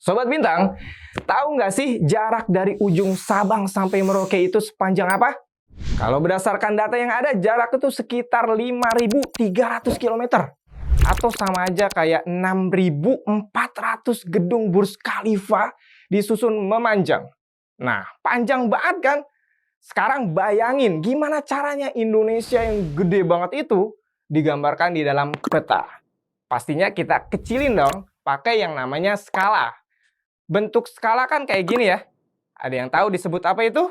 Sobat Bintang, tahu nggak sih jarak dari ujung Sabang sampai Merauke itu sepanjang apa? Kalau berdasarkan data yang ada, jarak itu sekitar 5.300 km. Atau sama aja kayak 6.400 gedung Burj Khalifa disusun memanjang. Nah, panjang banget kan? Sekarang bayangin gimana caranya Indonesia yang gede banget itu digambarkan di dalam peta. Pastinya kita kecilin dong, pakai yang namanya skala. Bentuk skala kan kayak gini ya. Ada yang tahu disebut apa itu?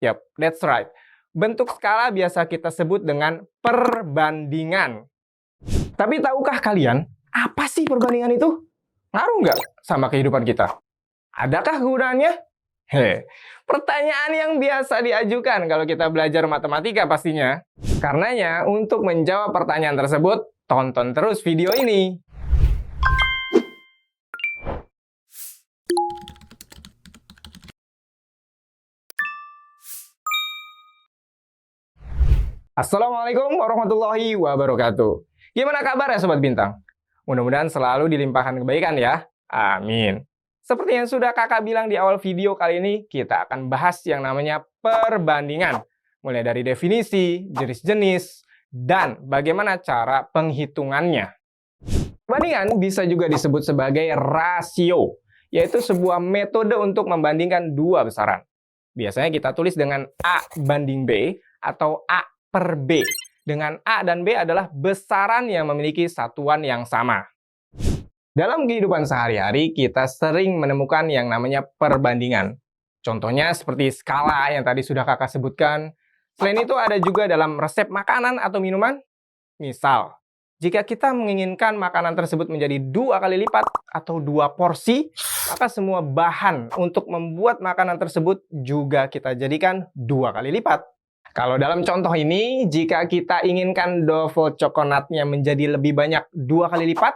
Yap, that's right. Bentuk skala biasa kita sebut dengan perbandingan. Tapi tahukah kalian, apa sih perbandingan itu? Ngaruh nggak sama kehidupan kita? Adakah kegunaannya? Pertanyaan yang biasa diajukan kalau kita belajar matematika pastinya. Karenanya, untuk menjawab pertanyaan tersebut, tonton terus video ini. Assalamualaikum warahmatullahi wabarakatuh. Gimana kabar ya Sobat Bintang? Mudah-mudahan selalu dilimpahkan kebaikan ya. Amin. Seperti yang sudah kakak bilang di awal video kali ini, kita akan bahas yang namanya perbandingan. Mulai dari definisi, jenis-jenis, dan bagaimana cara penghitungannya. Perbandingan bisa juga disebut sebagai rasio, yaitu sebuah metode untuk membandingkan dua besaran. Biasanya kita tulis dengan A banding B atau A per B. Dengan A dan B adalah besaran yang memiliki satuan yang sama. Dalam kehidupan sehari-hari, kita sering menemukan yang namanya perbandingan. Contohnya seperti skala yang tadi sudah kakak sebutkan. Selain itu ada juga dalam resep makanan atau minuman. Misal, jika kita menginginkan makanan tersebut menjadi 2 kali lipat atau 2 porsi, maka semua bahan untuk membuat makanan tersebut juga kita jadikan 2 kali lipat. Kalau dalam contoh ini, jika kita inginkan double coconutnya menjadi lebih banyak 2 kali lipat,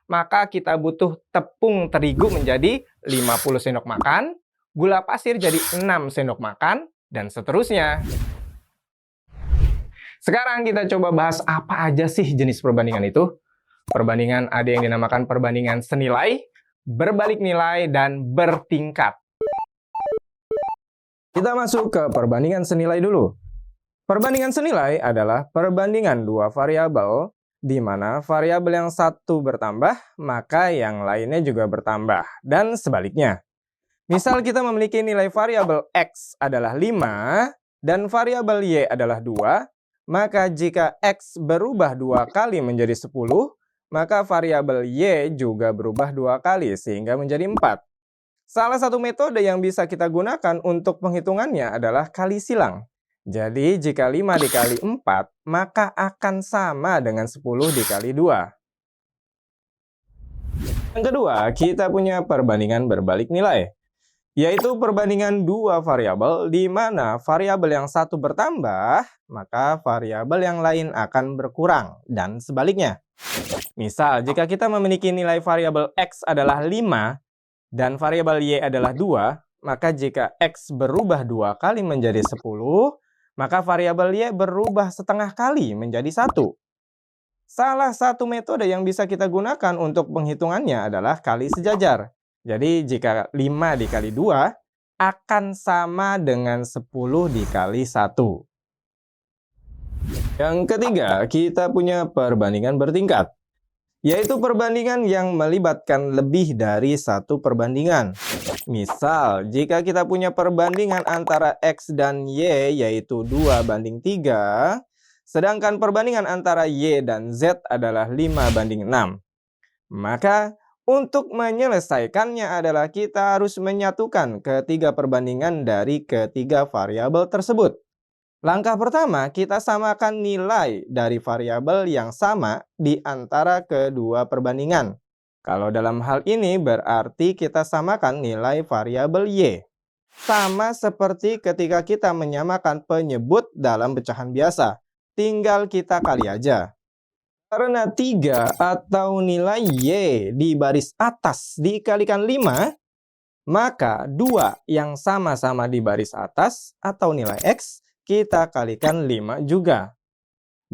maka kita butuh tepung terigu menjadi 50 sendok makan, gula pasir jadi 6 sendok makan, dan seterusnya. Sekarang kita coba bahas apa aja sih jenis perbandingan itu. Perbandingan ada yang dinamakan perbandingan senilai, berbalik nilai, dan bertingkat. Kita masuk ke perbandingan senilai dulu. Perbandingan senilai adalah perbandingan dua variabel, di mana variabel yang satu bertambah, maka yang lainnya juga bertambah, dan sebaliknya. Misal kita memiliki nilai variabel X adalah 5, dan variabel Y adalah 2, maka jika X berubah 2 kali menjadi 10, maka variabel Y juga berubah 2 kali, sehingga menjadi 4. Salah satu metode yang bisa kita gunakan untuk penghitungannya adalah kali silang. Jadi, jika 5 dikali 4, maka akan sama dengan 10 dikali 2. Yang kedua, kita punya perbandingan berbalik nilai, yaitu perbandingan dua variabel di mana variabel yang satu bertambah, maka variabel yang lain akan berkurang, dan sebaliknya. Misal, jika kita memiliki nilai variabel X adalah 5 dan variabel Y adalah 2, maka jika X berubah 2 kali menjadi 10, maka variabel Y berubah setengah kali menjadi 1. Salah satu metode yang bisa kita gunakan untuk penghitungannya adalah kali sejajar. Jadi jika 5 dikali 2 akan sama dengan 10 dikali 1. Yang ketiga, kita punya perbandingan bertingkat, yaitu perbandingan yang melibatkan lebih dari satu perbandingan. Misal, jika kita punya perbandingan antara X dan Y yaitu 2 banding 3, sedangkan perbandingan antara Y dan Z adalah 5 banding 6. Maka, untuk menyelesaikannya adalah kita harus menyatukan ketiga perbandingan dari ketiga variabel tersebut. Langkah pertama, kita samakan nilai dari variabel yang sama di antara kedua perbandingan. Kalau dalam hal ini berarti kita samakan nilai variabel Y. Sama seperti ketika kita menyamakan penyebut dalam pecahan biasa. Tinggal kita kali aja. Karena 3 atau nilai Y di baris atas dikalikan 5, maka 2 yang sama-sama di baris atas atau nilai X kita kalikan 5 juga.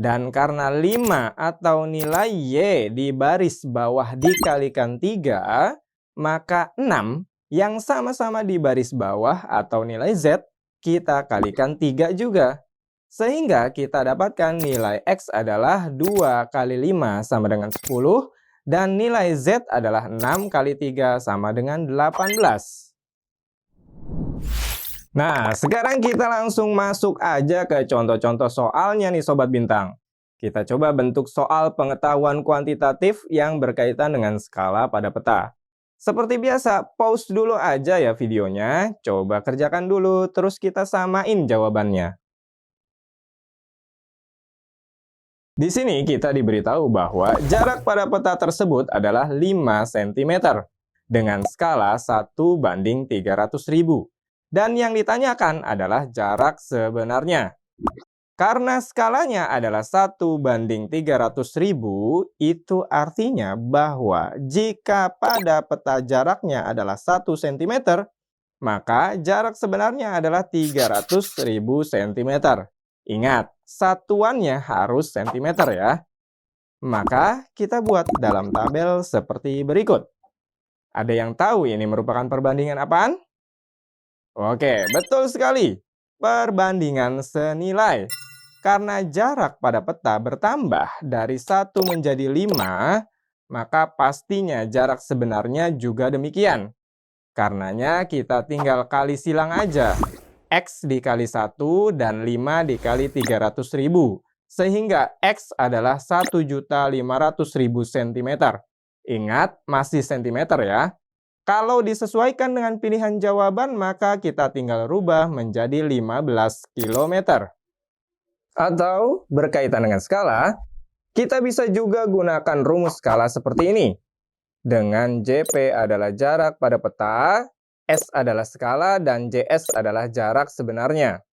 Dan karena 5 atau nilai Y di baris bawah dikalikan 3, maka 6 yang sama-sama di baris bawah atau nilai Z, kita kalikan 3 juga. Sehingga kita dapatkan nilai X adalah 2 kali 5 sama dengan 10, dan nilai Z adalah 6 kali 3 sama dengan 18. Nah, sekarang kita langsung masuk aja ke contoh-contoh soalnya nih Sobat Bintang. Kita coba bentuk soal pengetahuan kuantitatif yang berkaitan dengan skala pada peta. Seperti biasa, pause dulu aja ya videonya, coba kerjakan dulu, terus kita samain jawabannya. Di sini kita diberitahu bahwa jarak pada peta tersebut adalah 5 cm dengan skala 1:300.000. Dan yang ditanyakan adalah jarak sebenarnya. Karena skalanya adalah 1:300.000, itu artinya bahwa jika pada peta jaraknya adalah 1 cm, maka jarak sebenarnya adalah 300.000 cm. Ingat, satuannya harus cm ya. Maka kita buat dalam tabel seperti berikut. Ada yang tahu ini merupakan perbandingan apaan? Oke, betul sekali. Perbandingan senilai. Karena jarak pada peta bertambah dari 1 menjadi 5, maka pastinya jarak sebenarnya juga demikian. Karenanya kita tinggal kali silang aja. X dikali 1 dan 5 dikali 300.000. Sehingga X adalah 1.500.000 cm. Ingat, masih cm ya. Kalau disesuaikan dengan pilihan jawaban, maka kita tinggal rubah menjadi 15 km. Atau berkaitan dengan skala, kita bisa juga gunakan rumus skala seperti ini. Dengan JP adalah jarak pada peta, S adalah skala, dan JS adalah jarak sebenarnya.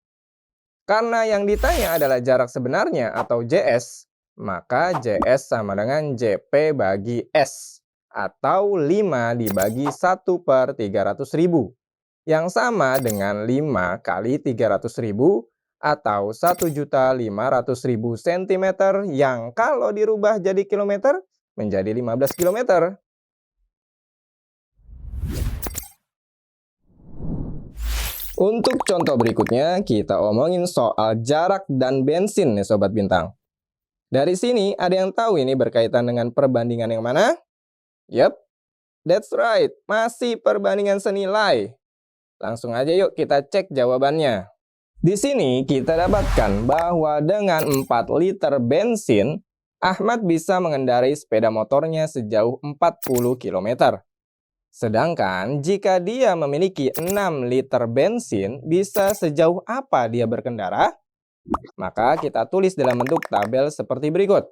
Karena yang ditanya adalah jarak sebenarnya atau JS, maka JS sama dengan JP bagi S, atau 5 dibagi 1/300.000, yang sama dengan 5 kali 300.000, atau 1.500.000 cm, yang kalau dirubah jadi kilometer menjadi 15 km. Untuk contoh berikutnya, kita omongin soal jarak dan bensin nih Sobat Bintang. Dari sini ada yang tahu ini berkaitan dengan perbandingan yang mana? Yap, that's right, masih perbandingan senilai. Langsung aja yuk kita cek jawabannya. Di sini kita dapatkan bahwa dengan 4 liter bensin, Ahmad bisa mengendarai sepeda motornya sejauh 40 km. Sedangkan jika dia memiliki 6 liter bensin, bisa sejauh apa dia berkendara? Maka kita tulis dalam bentuk tabel seperti berikut.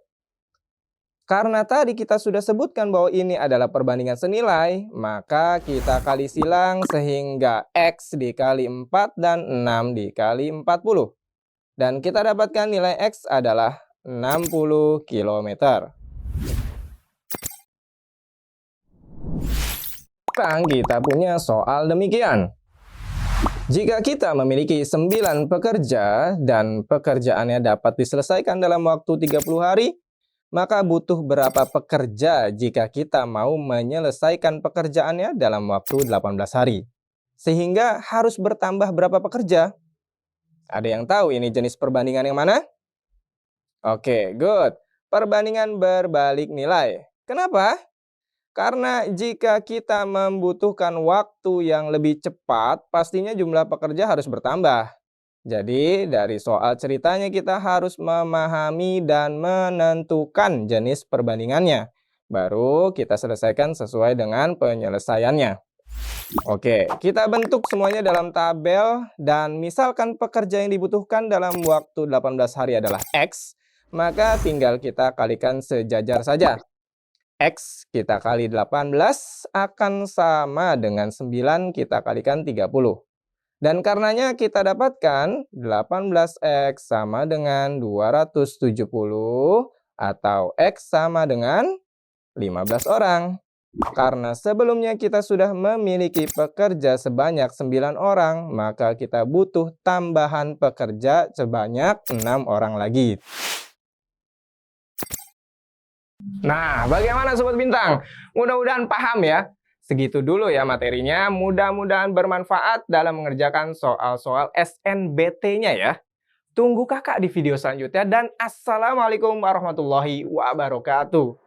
Karena tadi kita sudah sebutkan bahwa ini adalah perbandingan senilai, maka kita kali silang sehingga X dikali 4 dan 6 dikali 40. Dan kita dapatkan nilai X adalah 60 km. Sekarang kita punya soal demikian. Jika kita memiliki 9 pekerja dan pekerjaannya dapat diselesaikan dalam waktu 30 hari, maka butuh berapa pekerja jika kita mau menyelesaikan pekerjaannya dalam waktu 18 hari? Sehingga harus bertambah berapa pekerja? Ada yang tahu ini jenis perbandingan yang mana? Oke, good. Perbandingan berbalik nilai. Kenapa? Karena jika kita membutuhkan waktu yang lebih cepat, pastinya jumlah pekerja harus bertambah. Jadi, dari soal ceritanya kita harus memahami dan menentukan jenis perbandingannya. Baru kita selesaikan sesuai dengan penyelesaiannya. Oke, kita bentuk semuanya dalam tabel, dan misalkan pekerja yang dibutuhkan dalam waktu 18 hari adalah X, maka tinggal kita kalikan sejajar saja. X kita kali 18 akan sama dengan 9 kita kalikan 30. Dan karenanya kita dapatkan 18X sama dengan 270 atau X sama dengan 15 orang. Karena sebelumnya kita sudah memiliki pekerja sebanyak 9 orang, maka kita butuh tambahan pekerja sebanyak 6 orang lagi. Nah, bagaimana Sobat Bintang? Mudah-mudahan paham ya. Segitu dulu ya materinya, mudah-mudahan bermanfaat dalam mengerjakan soal-soal SNBT-nya ya. Tunggu kakak di video selanjutnya dan Assalamualaikum warahmatullahi wabarakatuh.